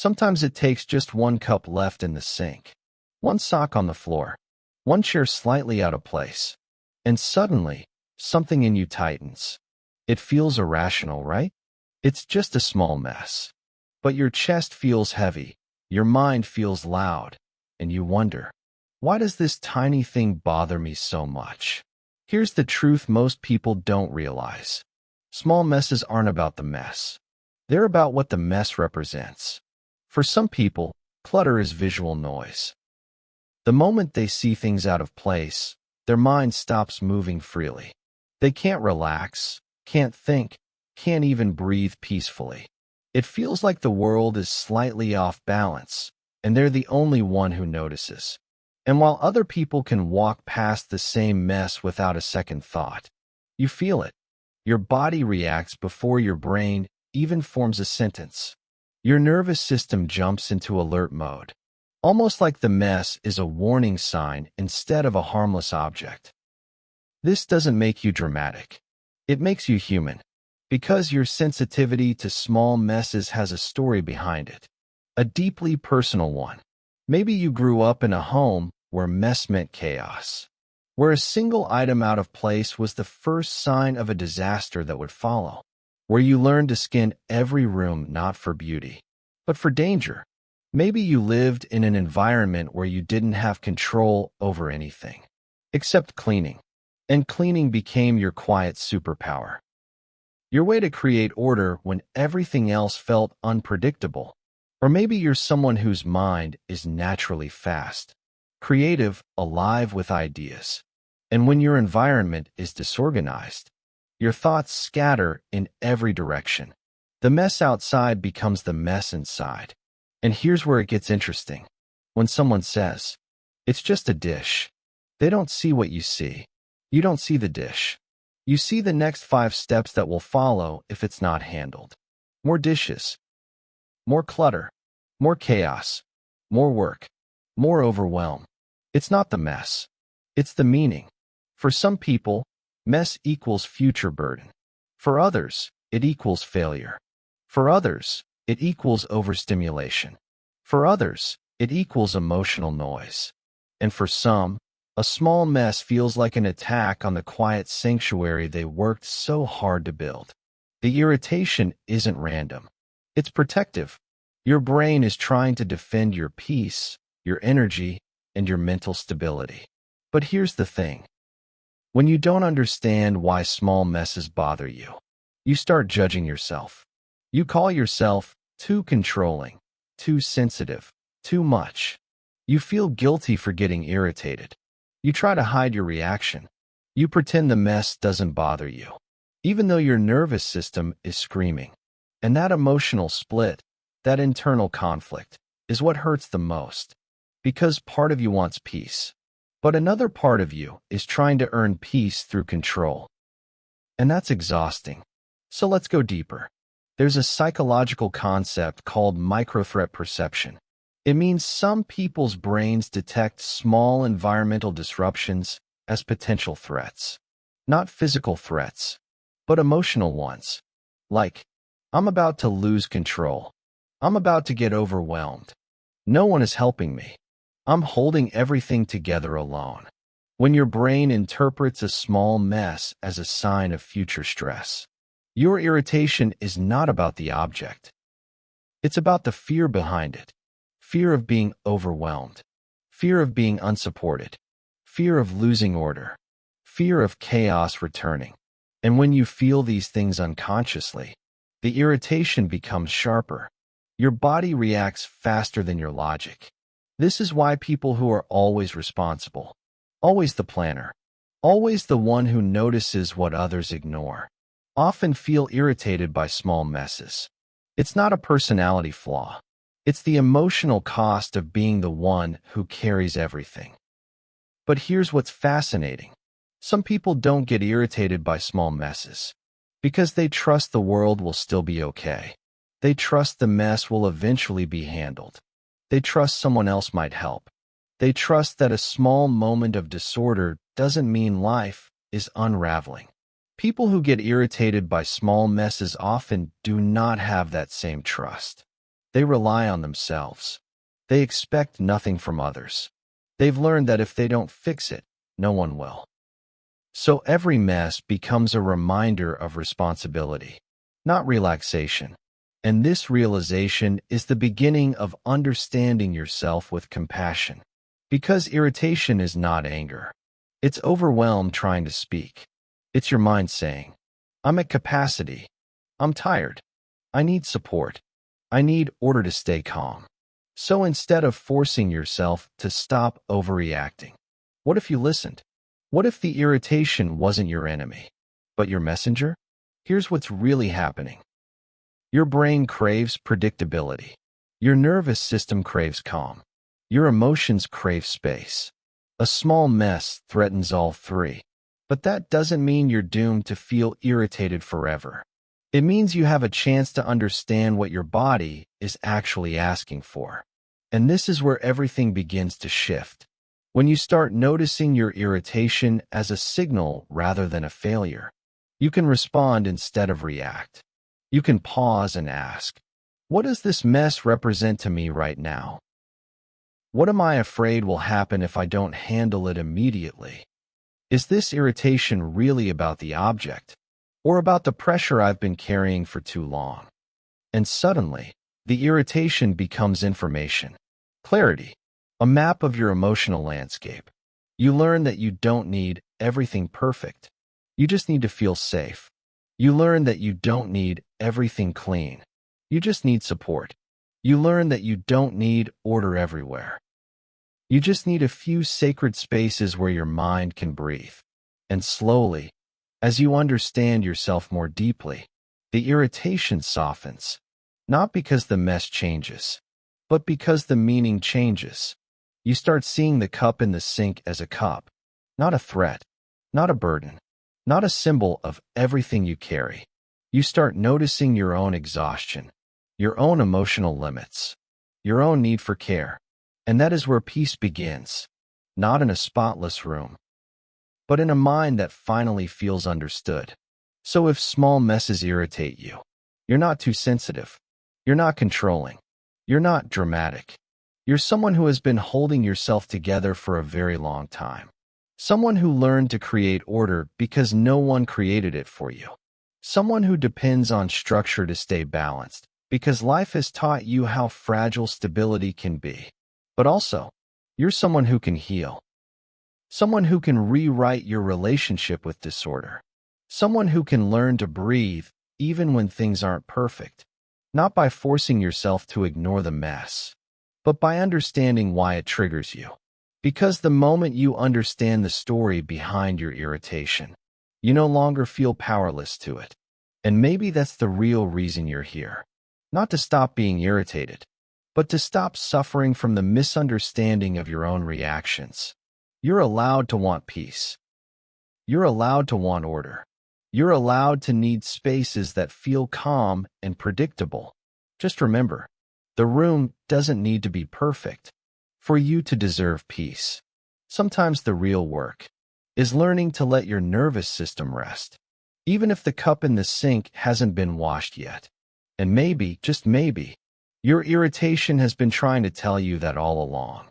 Sometimes it takes just one cup left in the sink, one sock on the floor, one chair slightly out of place, and suddenly, something in you tightens. It feels irrational, right? It's just a small mess. But your chest feels heavy, your mind feels loud, and you wonder, why does this tiny thing bother me so much? Here's the truth most people don't realize. Small messes aren't about the mess. They're about what the mess represents. For some people, clutter is visual noise. The moment they see things out of place, their mind stops moving freely. They can't relax, can't think, can't even breathe peacefully. It feels like the world is slightly off balance, and they're the only one who notices. And while other people can walk past the same mess without a second thought, you feel it. Your body reacts before your brain even forms a sentence. Your nervous system jumps into alert mode, almost like the mess is a warning sign instead of a harmless object. This doesn't make you dramatic. It makes you human, because your sensitivity to small messes has a story behind it, a deeply personal one. Maybe you grew up in a home where mess meant chaos, where a single item out of place was the first sign of a disaster that would follow, where you learned to scan every room not for beauty, but for danger. Maybe you lived in an environment where you didn't have control over anything, except cleaning, and cleaning became your quiet superpower. Your way to create order when everything else felt unpredictable. Or maybe you're someone whose mind is naturally fast, creative, alive with ideas. And when your environment is disorganized, your thoughts scatter in every direction. The mess outside becomes the mess inside. And here's where it gets interesting. When someone says, "It's just a dish," they don't see what you see. You don't see the dish. You see the next 5 steps that will follow if it's not handled. More dishes, more clutter, more chaos, more work, more overwhelm. It's not the mess. It's the meaning. For some people, mess equals future burden. For others, it equals failure. For others, it equals overstimulation. For others, it equals emotional noise. And for some, a small mess feels like an attack on the quiet sanctuary they worked so hard to build. The irritation isn't random. It's protective. Your brain is trying to defend your peace, your energy, and your mental stability. But here's the thing. When you don't understand why small messes bother you, you start judging yourself. You call yourself too controlling, too sensitive, too much. You feel guilty for getting irritated. You try to hide your reaction. You pretend the mess doesn't bother you, even though your nervous system is screaming. And that emotional split, that internal conflict, is what hurts the most. Because part of you wants peace, but another part of you is trying to earn peace through control. And that's exhausting. So let's go deeper. There's a psychological concept called microthreat perception. It means some people's brains detect small environmental disruptions as potential threats. Not physical threats, but emotional ones. Like, I'm about to lose control. I'm about to get overwhelmed. No one is helping me. I'm holding everything together alone. When your brain interprets a small mess as a sign of future stress, your irritation is not about the object. It's about the fear behind it. Fear of being overwhelmed. Fear of being unsupported. Fear of losing order. Fear of chaos returning. And when you feel these things unconsciously, the irritation becomes sharper. Your body reacts faster than your logic. This is why people who are always responsible, always the planner, always the one who notices what others ignore, often feel irritated by small messes. It's not a personality flaw. It's the emotional cost of being the one who carries everything. But here's what's fascinating. Some people don't get irritated by small messes because they trust the world will still be okay. They trust the mess will eventually be handled. They trust someone else might help. They trust that a small moment of disorder doesn't mean life is unraveling. People who get irritated by small messes often do not have that same trust. They rely on themselves. They expect nothing from others. They've learned that if they don't fix it, no one will. So every mess becomes a reminder of responsibility, not relaxation. And this realization is the beginning of understanding yourself with compassion. Because irritation is not anger. It's overwhelmed trying to speak. It's your mind saying, I'm at capacity. I'm tired. I need support. I need order to stay calm. So instead of forcing yourself to stop overreacting, what if you listened? What if the irritation wasn't your enemy, but your messenger? Here's what's really happening. Your brain craves predictability. Your nervous system craves calm. Your emotions crave space. A small mess threatens all three. But that doesn't mean you're doomed to feel irritated forever. It means you have a chance to understand what your body is actually asking for. And this is where everything begins to shift. When you start noticing your irritation as a signal rather than a failure, you can respond instead of react. You can pause and ask, what does this mess represent to me right now? What am I afraid will happen if I don't handle it immediately? Is this irritation really about the object, or about the pressure I've been carrying for too long? And suddenly, the irritation becomes information, clarity, a map of your emotional landscape. You learn that you don't need everything perfect. You just need to feel safe. You learn that you don't need everything clean. You just need support. You learn that you don't need order everywhere. You just need a few sacred spaces where your mind can breathe. And slowly, as you understand yourself more deeply, the irritation softens, not because the mess changes, but because the meaning changes. You start seeing the cup in the sink as a cup, not a threat, not a burden, not a symbol of everything you carry. You start noticing your own exhaustion, your own emotional limits, your own need for care. And that is where peace begins, not in a spotless room, but in a mind that finally feels understood. So if small messes irritate you, you're not too sensitive. You're not controlling. You're not dramatic. You're someone who has been holding yourself together for a very long time. Someone who learned to create order because no one created it for you. Someone who depends on structure to stay balanced because life has taught you how fragile stability can be. But also, you're someone who can heal. Someone who can rewrite your relationship with disorder. Someone who can learn to breathe even when things aren't perfect. Not by forcing yourself to ignore the mess, but by understanding why it triggers you. Because the moment you understand the story behind your irritation, you no longer feel powerless to it. And maybe that's the real reason you're here. Not to stop being irritated, but to stop suffering from the misunderstanding of your own reactions. You're allowed to want peace. You're allowed to want order. You're allowed to need spaces that feel calm and predictable. Just remember, the room doesn't need to be perfect for you to deserve peace. Sometimes the real work is learning to let your nervous system rest, even if the cup in the sink hasn't been washed yet. And maybe, just maybe, your irritation has been trying to tell you that all along.